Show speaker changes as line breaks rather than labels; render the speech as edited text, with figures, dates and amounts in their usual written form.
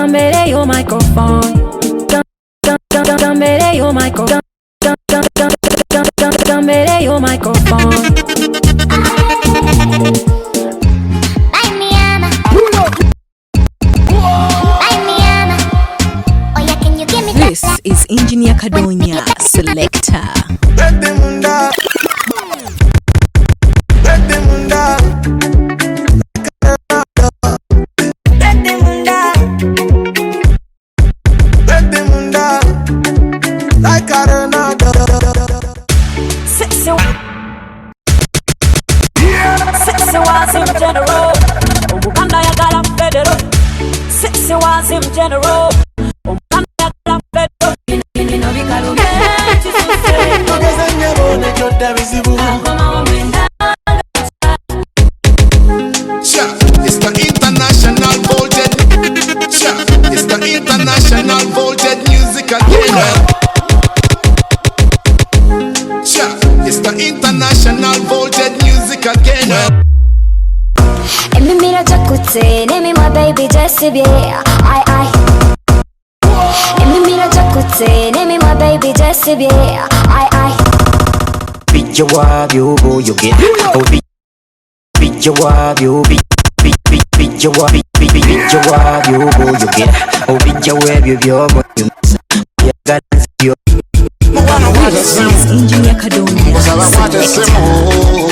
Dambere yo microphone. Dambere yo microphone. Dambere yo microphone.
This is Engineer Kadonya Selector.
General, Uganda yagala federal. Sexy was him general. Uganda yagala federal. Ino bikalu beti suse. Tugeze nyabone choda bizibu.
It's the international voltage. It's the international voltage music again. It's the international voltage music again.
Emi mira jakute, nemi my baby Jessie, I. Emi mira jakute, nemi my baby Jessie, I.
Beat your wife, you go, you get. Oh, beat your wife, you beat your wife, beat your wife, you go, you get. Oh, beat your wife, you got
This is Engineer Kadonya Selector.